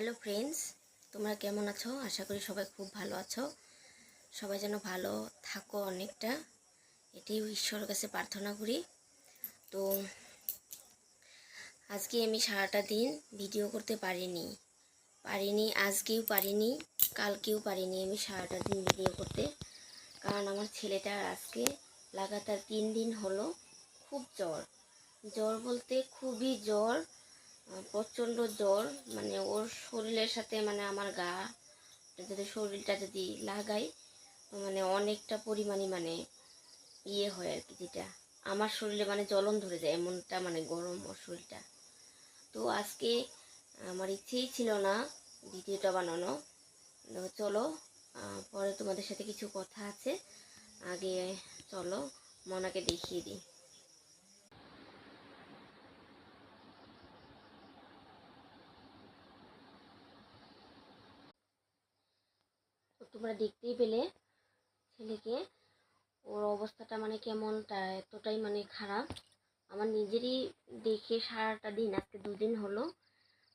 Hello friends, তোমরা কেমন আছো? আশা করি সবাই খুব ভালো আছো। সবাই যেন ভালো থাকো অনেকটা, এটাই ঈশ্বরের কাছে প্রার্থনা করি। তো আজকে আমি সারাটা দিন ভিডিও করতে পারিনি, আজকেও পারিনি, কালকেও পারিনি আমি সারাটা দিন ভিডিও করতে। কারণ আমার ছেলেটার আজকে লাগাতার 3 দিন হলো খুব জ্বর বলতে খুবই জ্বর, প্রচণ্ড জ্বর। মানে ওর শরীরের সাথে মানে আমার গা যদি শরীরটা যদি লাগাই মানে অনেকটা পরিমাণে মানে ইয়ে হয় আর কি, যেটা আমার শরীরে মানে জ্বলন ধরে যায়, এমনটা মানে গরম ওর শরীরটা। তো আজকে আমার ইচ্ছেই ছিল না ভিডিওটা বানানো। চলো পরে তোমাদের সাথে কিছু কথা আছে, আগে চলো মনাকে দেখিয়ে দিই। তোমরা দেখতেই পেলে ছেলেকে, ওর অবস্থাটা মানে কেমনটা এতটাই মানে খারাপ। আমার নিজেরই দেখে সারাটা দিন, আজকে 2 দিন হলো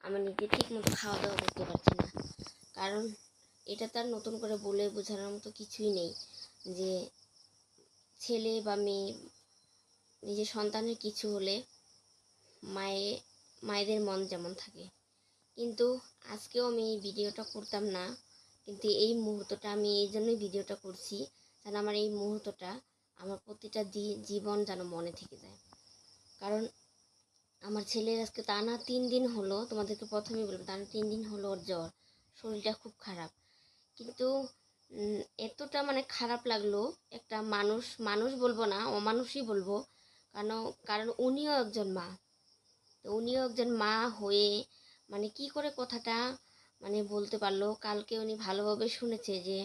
আমি নিজে ঠিক মতো খাওয়া দাওয়া করতে পারছি না। কারণ এটা তার নতুন করে বলে বোঝানোর মতো কিছুই নেই যে ছেলে বা মেয়ে, নিজের সন্তানের কিছু হলে মায়েদের মন যেমন থাকে। কিন্তু আজকেও আমি এই ভিডিওটা করতাম না, কিন্তু এই মুহূর্তটা আমি এই জন্যই ভিডিওটা করছি যেন আমার এই মুহূর্তটা আমার প্রতিটা জীবন যেন মনে থেকে যায়। কারণ আমার ছেলের আজকে টানা 3 দিন হলো, তোমাদেরকে প্রথমেই বলবো টানা 3 দিন হলো ওর জ্বর, শরীরটা খুব খারাপ। কিন্তু এতটা মানে খারাপ লাগলো, একটা মানুষ বলবো না, অমানুষই বলবো। কারণ উনিও একজন মা। তো উনিও একজন মা হয়ে মানে কি করে কথাটা মানে বলতে পারলো। কালকে উনি ভালোভাবে শুনেছে যে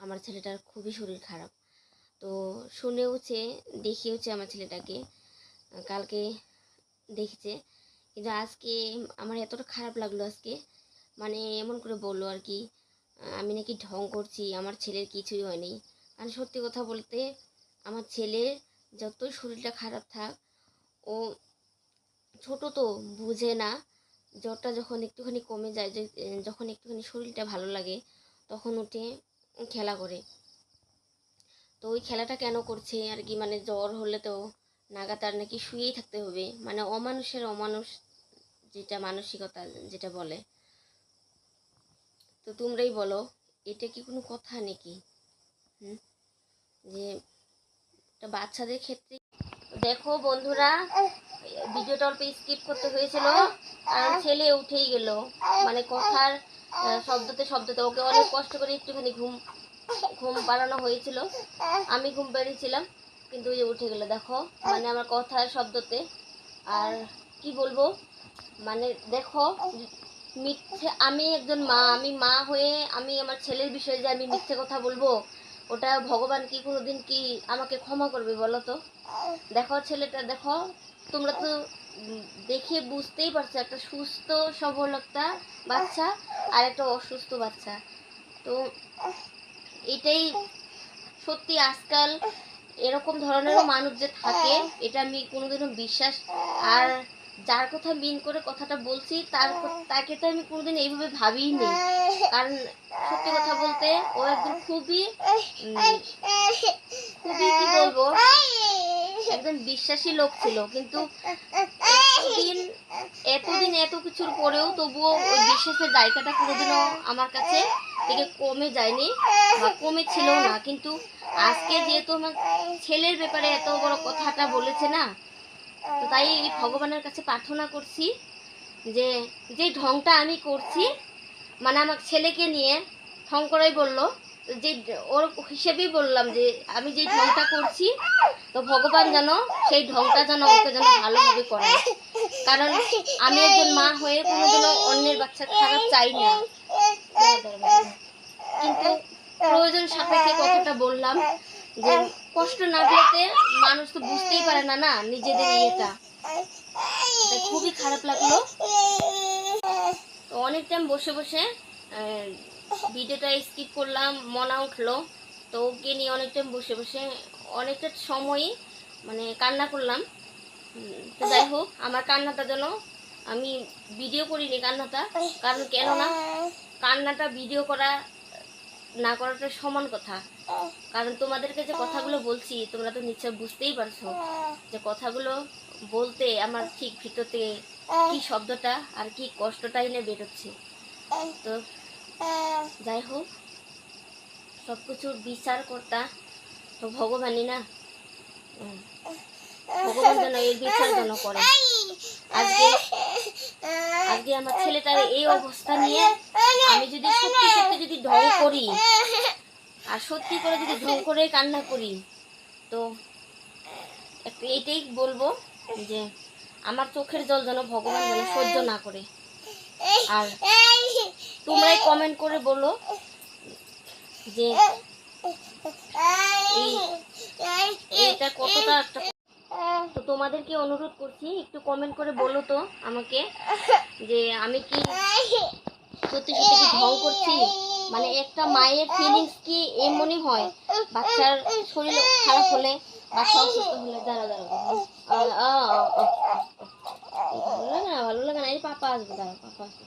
আমার ছেলেটার খুবই শরীর খারাপ। তো শুনেওছে, দেখিয়েওছে আমার ছেলেটাকে, কালকে দেখেছে। কিন্তু আজকে আমার এতটা খারাপ লাগলো আজকে, মানে এমন করে বললো আর কি আমি নাকি ঢং করছি, আমার ছেলের কিছুই হয়নি। কারণ সত্যি কথা বলতে আমার ছেলের যতই শরীরটা খারাপ থাক, ও ছোট তো বুঝে না। জ্বরটা যখন একটুখানি কমে যায়, যখন একটুখানি শরীরটা ভালো লাগে তখন উঠে খেলা করে। তো ওই খেলাটা কেন করছে আর কি, মানে জ্বর হলে তো নাগাতার নাকি শুয়েই থাকতে হবে, মানে অমানুষের অমানুষ, যেটা মানসিকতা যেটা বলে। তো তোমরাই বলো এটা কি কোনো কথা নাকি? যে একটা বাচ্চাদের ক্ষেত্রে দেখো বন্ধুরা, ভিডিওটা অল্প স্কিপ করতে হয়েছিল কারণ ছেলে উঠেই গেল, মানে কথার শব্দতে ওকে অনেক কষ্ট করে একটুখানি ঘুম পাড়ানো হয়েছিল, আমি ঘুম পাড়িয়েছিলাম, কিন্তু ওই উঠে গেল দেখো, মানে আমার কথার শব্দতে। আর কি বলবো, মানে দেখো মিথ্যে, আমি একজন মা, আমি মা হয়ে আমি আমার ছেলের বিষয়ে যে আমি মিথ্যে কথা বলবো, ওটা ভগবান কি কোনোদিন কি আমাকে ক্ষমা করবে বলো তো? দেখো ছেলেটা দেখো, তোমরা তো দেখে বুঝতেই পারছো একটা সুস্থ সবল একটা বাচ্চা আর একটা অসুস্থ বাচ্চা। তো এটাই সত্যি, আজকাল এরকম ধরনেরও মানুষ যে থাকে এটা আমি কোনোদিনও বিশ্বাস, আর যার কথা মিন করে কথাটা বলছি তাকে তো আমি কোনোদিন এইভাবে ভাবিই নি। কারণ সত্যি কথা বলতে ও একদম খুবই খুবই কি বলবো, একদম বিশ্বাসী লোক ছিল। কিন্তু এতদিন এত কিছুর পরেও তবুও ওই বিশ্বাসের জায়গাটা কোনোদিনও আমার কাছে থেকে কমে যায়নি বা কমে ছিল না। কিন্তু আজকে যেহেতু আমার ছেলের ব্যাপারে এত বড় কথাটা বলেছে না, তো তাই ভগবানের কাছে প্রার্থনা করছি যে যে ঢংটা আমি করছি, মানে আমার ছেলেকে নিয়ে ঢং করাই বললো, যে ওর হিসেবেই বললাম যে আমি যে ঢংটা করছি, তো ভগবান যেন সেই ঢংটা যেন ওকে যেন ভালোভাবে করে। কারণ আমি একজন মা হয়ে কোনোদিনও অন্যের বাচ্চা খারাপ চাই না, কিন্তু প্রয়োজন সাপেক্ষে কথাটা বললাম যে কষ্ট না পেতে মানুষ তো বুঝতেই পারে না না নিজেদের ইয়েটা। খুবই খারাপ লাগলো। তো অনেক টাইম বসে বসে ভিডিওটা স্কিপ করলাম, মনা উঠলো, তো ওকে নিয়ে অনেক টাইম বসে বসে অনেকটা সময়ই মানে কান্না করলাম। তো যাই হোক, আমার কান্নাটা যেন আমি ভিডিও করিনি কান্নাটা, কারণ কেননা কান্নাটা ভিডিও করা না করাটা সমান কথা। কারণ তোমাদেরকে যে কথাগুলো বলছি তোমরা তো নিশ্চয় বুঝতেই পারছো যে কথাগুলো বলতে আমার ঠিক ভিতর থেকে কি শব্দটা আর কি কষ্টটাই না বেরোচ্ছে। তো যাই হোক, সব কিছুর বিচার কর্তা তো ভগবানই না, ভগবান যেন এর বিচার যেন করে। আজকে আজকে আমার ছেলেটার এই অবস্থা নিয়ে আমি যদি সত্যি সত্যি যদি ঢং করি আর সত্যি করে যদি ঢং করে কান্না করি, তো একটু এটাই বলবো যে আমার চোখের জল যেন ভগবান যেন সহ্য না করে। আর তোমরাই কমেন্ট করে বলো যে এইটা কতটা একটা। তো তোমাদেরকে অনুরোধ করছি একটু কমেন্ট করে বলো তো আমাকে যে আমি কি সত্যি সত্যি কি ঢং করছি। মানে একটা মায়ের ফিলিংস কি এমনই হয়, বাচ্চার শরীর খারাপ হলে, বাচ্চা অসুস্থ হলে। দাঁড়া দাঁড়া ভালো লাগে না, ভালো লাগে না। এই পাপা আসবে, দাঁড়া পাপা আসবে,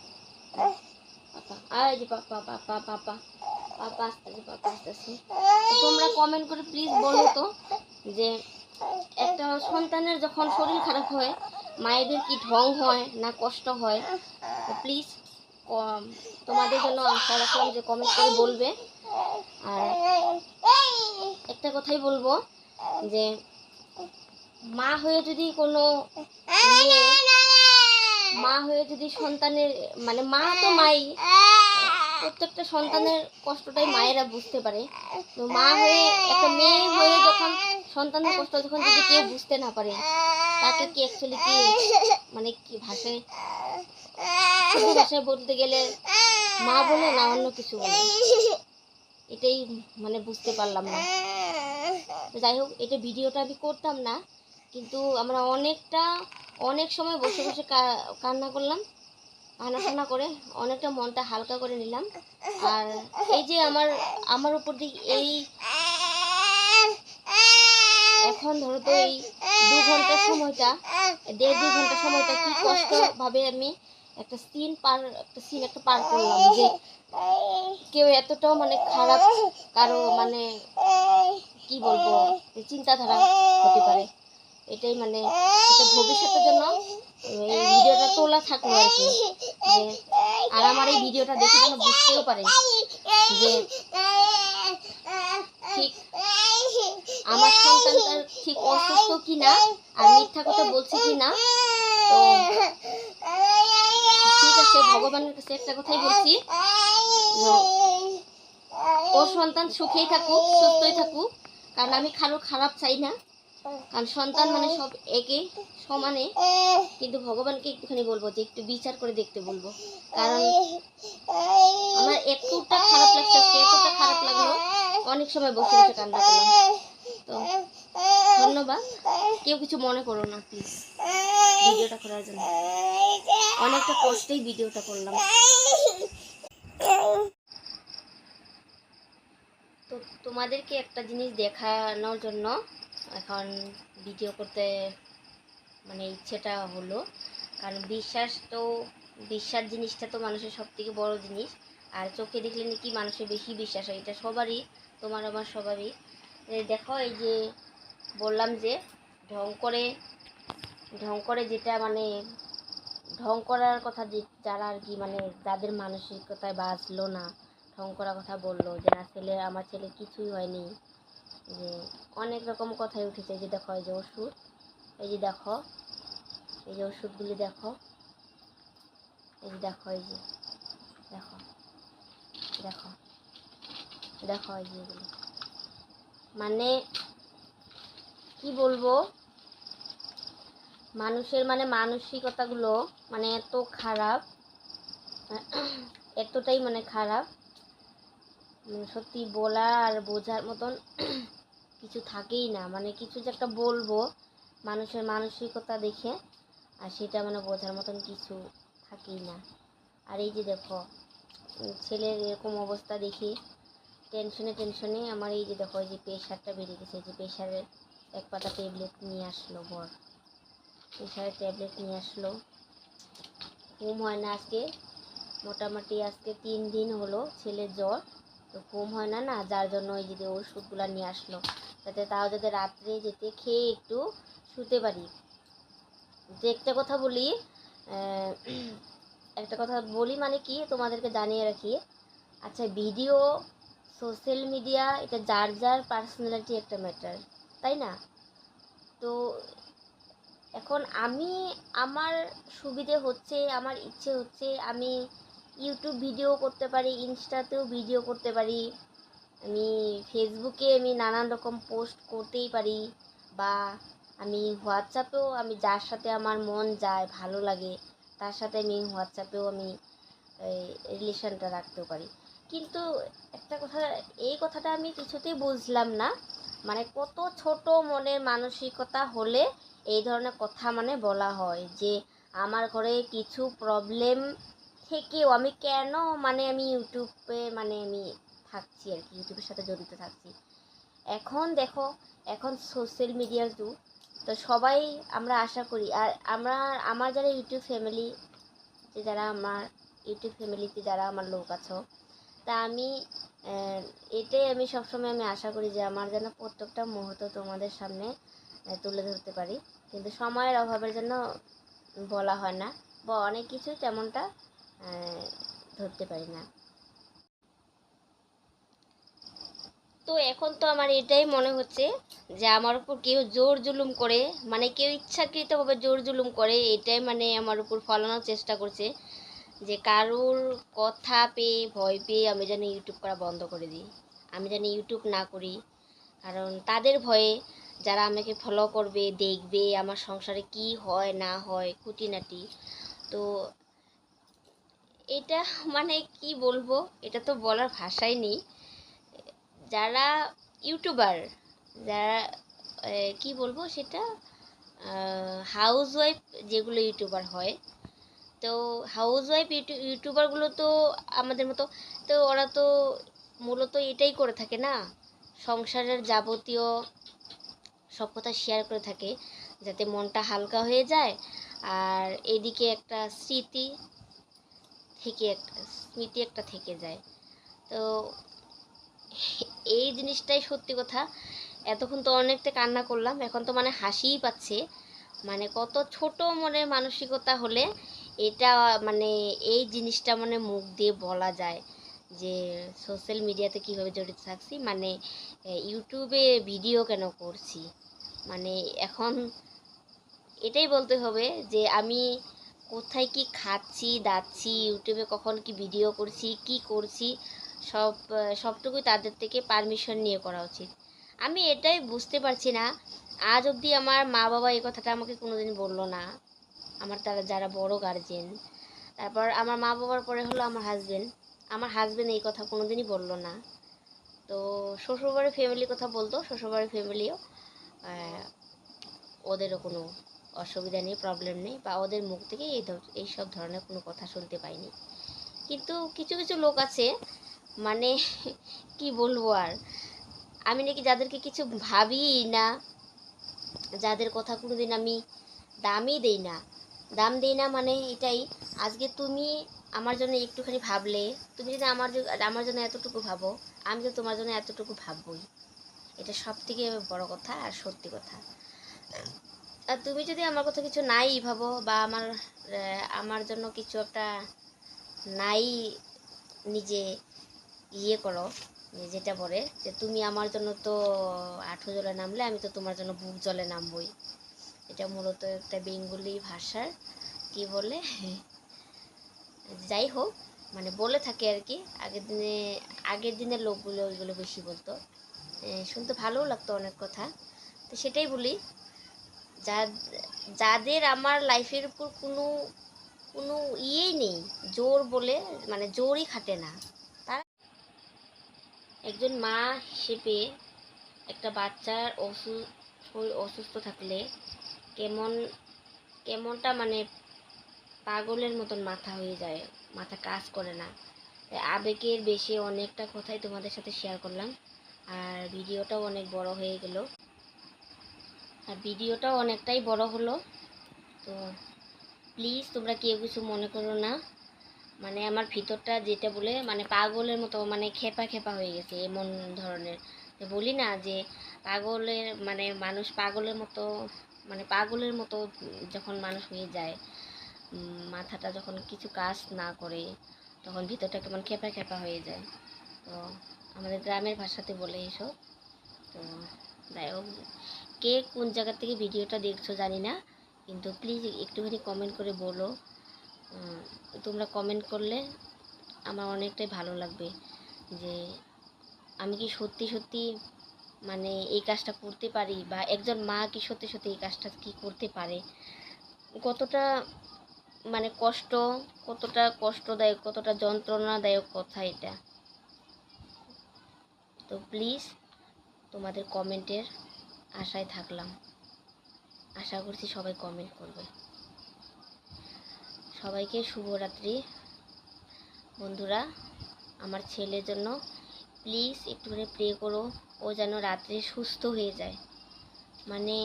পাপা আর যে পাপা পাপা পাপা পাপা আসতেছে, পাপা আসতেছে। তোমরা কমেন্ট করে প্লিজ বলো তো যে একটা সন্তানের যখন শরীর খারাপ হয় মায়েদের কি ঢং হয় না কষ্ট হয়। তো প্লিজ তোমাদের জন্য আশা রাখলাম যে কমেন্ট করে বলবে। আর একটা কথাই বলবো যে মা হয়ে যদি কোনো মা হয়ে যদি সন্তানের মানে মা তো মাই, প্রত্যেকটা সন্তানের কষ্টটাই মায়েরা বুঝতে পারে। তো মা হয়ে একটা মেয়ে হয়ে যখন সন্তানের কষ্ট যখন যদি কেউ বুঝতে না পারে, তাকে কি অ্যাকচুয়ালি কি মানে কি ভাষায় শুধু ভাষায় বলতে গেলে মা বলে না অন্য কিছু বলে, এটাই মানে বুঝতে পারলাম না। তো যাই হোক, এটা ভিডিওটা আমি করতাম না, কিন্তু আমরা অনেক সময় বসে বসে কান্না করলাম, কান্নাটানা করে অনেকটা মনটা হালকা করে নিলাম। আর এই যে আমার উপর দিকে এই এখন ধরো তো এই 2 ঘন্টার সময়টা, 1.5-2 ঘন্টার সময়টা কি কষ্ট ভাবে আমি একটা সিন পার করলাম, যে কেউ এতটাও মানে খারাপ কারো মানে কি বলবো চিন্তাধারা হতে পারে। এটাই মানে এটা ভবিষ্যতের জন্য এই ভিডিওটা তোলা থাকলো আর কি, যে আর আমার এই ভিডিওটা দেখে যেন বুঝতেও পারে যে ঠিক আমার সন্তানটা ঠিক অসুস্থ কিনা আর মিথ্যা কথা বলছে কিনা। তো ঠিক আছে, ভগবানের কাছে একটা কথাই বলছি, ওর সন্তান সুখেই থাকুক, সুস্থই থাকুক, কারণ আমি কারো খারাপ চাই না। কারণ সন্তান মানে সব একে সমানে, কিন্তু ভগবানকে একটুখানি বলবো যে একটু বিচার করে দেখতে বলবো। কারণ আমার এতটা খারাপ লাগছে, এতটা খারাপ লাগলো, অনেক সময় বসে বসে কান্না করলাম। তো ধন্যবাদ, কেউ কিছু মনে করো না প্লিজ ভিডিওটা করার জন্য, অনেকটা কষ্টেই ভিডিওটা করলাম। তো তোমাদেরকে একটা জিনিস দেখানোর জন্য এখন ভিডিও করতে মানে ইচ্ছেটা হলো। কারণ বিশ্বাস জিনিসটা তো মানুষের সব থেকে বড় জিনিস। আর চোখে দেখলে নাকি মানুষের বেশি বিশ্বাস হয়, এটা সবারই, তোমার আমার সবারই। দেখো এই যে বললাম যে ঢং করে যেটা মানে ঢং করার কথা, যে যারা আর কি মানে যাদের মানসিকতায় বাঁচলো না, ঢং করার কথা বললো যে না আমার ছেলে কিছুই হয়নি, যে অনেক রকম কথাই উঠেছে। এই যে দেখো এই যে ওষুধ, এই যে দেখো এই যে ওষুধগুলি দেখো, এই যে দেখো এই যে দেখো দেখো দেখো এই যে এগুলো মানে কি বলবো, মানুষের মানে মানসিকতাগুলো মানে এত খারাপ, এতটাই মানে খারাপ, সত্যি বলা আর বোঝার মতন কিছু থাকেই না। মানে কিছু যে একটা বলবো মানুষের মানসিকতা দেখে, আর সেটা মানে বোঝার মতন কিছু থাকেই না। আর এই যে দেখো ছেলের এরকম অবস্থা দেখি টেনশনে আমার এই যে দেখো এই যে প্রেশারটা বেড়ে গেছে, যে প্রেশারের 1 পাতা ট্যাবলেট নিয়ে আসলো বর, প্রেশারের ট্যাবলেট নিয়ে আসলো। ঘুম হয় না আজকে, মোটামুটি আজকে 3 দিন হলো ছেলের জ্বর, তো ঘুম হয় না, যার জন্য ওই যে ওষুধগুলো নিয়ে আসলো, যাতে তাও যাতে রাত্রে যেতে খেয়ে একটু শুতে পারি। যে একটা কথা বলি মানে কি তোমাদেরকে জানিয়ে রাখি, আচ্ছা ভিডিও সোশ্যাল মিডিয়া এটা যার যার পার্সোনালিটি একটা ম্যাটার, তাই না? তো এখন আমি আমার সুবিধে হচ্ছে, আমার ইচ্ছে হচ্ছে আমি ইউটিউব ভিডিও করতে পারি, ইনস্টাতেও ভিডিও করতে পারি, আমি ফেসবুকে আমি নানান রকম পোস্ট করতেই পারি, বা আমি হোয়াটসঅ্যাপেও আমি যার সাথে আমার মন যায় ভালো লাগে তার সাথে আমি হোয়াটসঅ্যাপেও আমি রিলেশনটা রাখতেও পারি। কিন্তু একটা কথা, এই কথাটা আমি কিছুতেই বুঝলাম না, মানে কত ছোট মনের মানসিকতা হলে এই ধরনের কথা মানে বলা হয় যে আমার ঘরে কিছু প্রবলেম থেকেও আমি কেন মানে আমি ইউটিউবে মানে আমি থাকছি আর কি, ইউটিউবের সাথে জড়িত থাকছি। এখন দেখো, এখন সোশ্যাল মিডিয়ার যুগ, তো সবাই আমরা আশা করি, আর আমার যারা ইউটিউব ফ্যামিলি, যে যারা আমার ইউটিউব ফ্যামিলিতে যারা আমার লোক আছো, তা আমি এটাই আমি সবসময় আমি আশা করি যে আমার যেন প্রত্যেকটা মুহূর্ত তোমাদের সামনে তুলে ধরতে পারি, কিন্তু সময়ের অভাবের জন্য বলা হয় না, বা অনেক কিছুই তেমনটা ধরতে পারি না। তো এখন তো আমার এটাই মনে হচ্ছে যে আমার উপর কেউ জোর জুলুম করে, মানে কেউ ইচ্ছাকৃতভাবে জোর জুলুম করে, এটাই মানে আমার উপর ফলানোর চেষ্টা করছে, যে কারোর কথা পেয়ে ভয় পেয়ে আমি যেন ইউটিউব করা বন্ধ করে দিই, আমি যেন ইউটিউব না করি, কারণ তাদের ভয়ে যারা আমাকে ফলো করবে দেখবে আমার সংসারে কি হয় না হয় খুঁটিনাটি। তো এটা মানে কি বলবো, এটা তো বলার ভাষাই নেই। যারা ইউটিউবার, যারা কি বলবো সেটা, হাউস ওয়াইফ যেগুলো ইউটিউবার হয়, তো হাউস ওয়াইফ ইউটিউবারগুলো তো আমাদের মতো, তো ওরা তো মূলত এটাই করে থাকে না, সংসারের যাবতীয় সব কথা শেয়ার করে থাকে যাতে মনটা হালকা হয়ে যায়, আর এদিকে একটা স্মৃতি একটা থেকে যায়। তো এই জিনিসটাই সত্যি কথা। এতক্ষণ তো অনেকটা কান্না করলাম, এখন তো মানে হাসিই পাচ্ছে, মানে কত ছোট মনের মানসিকতা হলে এটা মানে এই জিনিসটা মানে মুখ দিয়ে বলা যায় যে সোশ্যাল মিডিয়াতে কীভাবে জড়িত থাকছি, মানে ইউটিউবে ভিডিও কেন করছি, মানে এখন এটাই বলতে হবে যে আমি কোথায় কি খাচ্ছি দাচ্ছি, ইউটিউবে কখন কি ভিডিও করছি কি করছি, সবটুকুই তাদের থেকে পারমিশন নিয়ে করা উচিত। আমি এটাই বুঝতে পারছি না, আজ অবধি আমার মা বাবা এই কথাটা আমাকে কোনোদিন বললো না, আমার তারা যারা বড় গার্জেন, তারপর আমার মা বাবার পরে হলো আমার হাজবেন্ড এই কথা কোনোদিনই বললো না। তো শ্বশুরবাড়ির ফ্যামিলির কথা বলতো, শ্বশুরবাড়ির ফ্যামিলিও ওদেরও কোনো অসুবিধা নেই, প্রবলেম নেই, বা ওদের মুখ থেকে এইসব ধরনের কোনো কথা শুনতে পাইনি। কিন্তু কিছু কিছু লোক আছে, মানে কি বলবো আর, আমি নাকি যাদেরকে কিছু ভাবিই না, যাদের কথা কোনোদিন আমি দাম দেই না, মানে এটাই, আজকে তুমি আমার জন্য একটুখানি ভাবলে, তুমি যদি আমার জন্য এতটুকু ভাবো, আমি তো তোমার জন্য এতটুকু ভাববই, এটা সব থেকে বড় কথা আর সত্যি কথা। আর তুমি যদি আমার কথা কিছু নাই ভাবো, বা আমার জন্য কিছু একটা নাই নিজে করো, যেটা বলে যে তুমি আমার জন্য তো আঠু জলে নামলে আমি তো তোমার জন্য বুক জলে নামবই, এটা মূলত একটা বেঙ্গলি ভাষার কি বলে, যাই হোক, মানে বলে থাকে আর কি, আগের দিনের লোকগুলো ওইগুলো বেশি বলতো, শুনতে ভালোও লাগতো অনেক কথা। তো সেটাই বলি, যাদের আমার লাইফের উপর কোনো কোনো ইয়েই নেই, জোর বলে মানে জোরই খাটে না, তারা একজন মা হিসেবে একটা বাচ্চার শরীর অসুস্থ থাকলে কেমন কেমনটা মানে পাগলের মতন মাথা হয়ে যায়, মাথা কাজ করে না। আবেগের বেশি অনেকটা কথাই তোমাদের সাথে শেয়ার করলাম, আর ভিডিওটাও অনেকটাই বড় হলো। তো প্লিজ তোমরা কেউ কিছু মনে করো না, মানে আমার ভিতরটা যেটা বলে মানে পাগলের মতো মানে খেপা খেপা হয়ে গেছে এমন ধরনের। যে বলি না যে পাগলের মানে মানুষ পাগলের মতো, মানে পাগলের মতো যখন মানুষ হয়ে যায়, মাথাটা যখন কিছু কাজ না করে তখন ভিতরটা কেমন খেপা খেপা হয়ে যায়। তো আমাদের গ্রামের ভাষাতে বলে এসব। তো যাই হোক, কে কোন জায়গা থেকে ভিডিওটা দেখছো জানি না, কিন্তু প্লিজ একটুখানি কমেন্ট করে বলো। তোমরা কমেন্ট করলে আমার অনেকটাই ভালো লাগবে যে আমি কি সত্যি সত্যি মানে এই কাজটা করতে পারি, বা একজন মা কি সত্যি সত্যি এই কাজটা কি করতে পারে, কতটা মানে কতটা কষ্টদায়ক, কতটা যন্ত্রণাদায়ক কথা এটা। তো প্লিজ তোমাদের কমেন্টের আশায় থাকলাম, আশা করছি সবাই কমেন্ট করবে। সবাইকে শুভরাত্রি বন্ধুরা। আমার ছেলের জন্য প্লিজ একটুখানি প্রে করো, ও যেন রাত্রে সুস্থ হয়ে যায়। মানে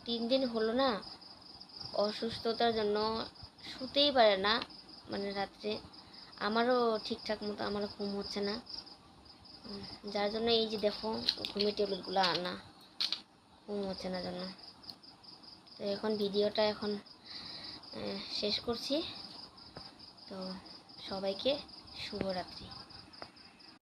3 দিন হলো না, অসুস্থতার জন্য শুতেই পারে না, মানে রাত্রে আমারও ঠিকঠাক মতো আমারও ঘুম হচ্ছে না, যার জন্য এই যে দেখো ঘুমের ট্যাবলেটগুলো আনা, ঘুম হচ্ছে না জন্য। তো এখন ভিডিওটা শেষ করছি। তো সবাইকে শুভরাত্রি।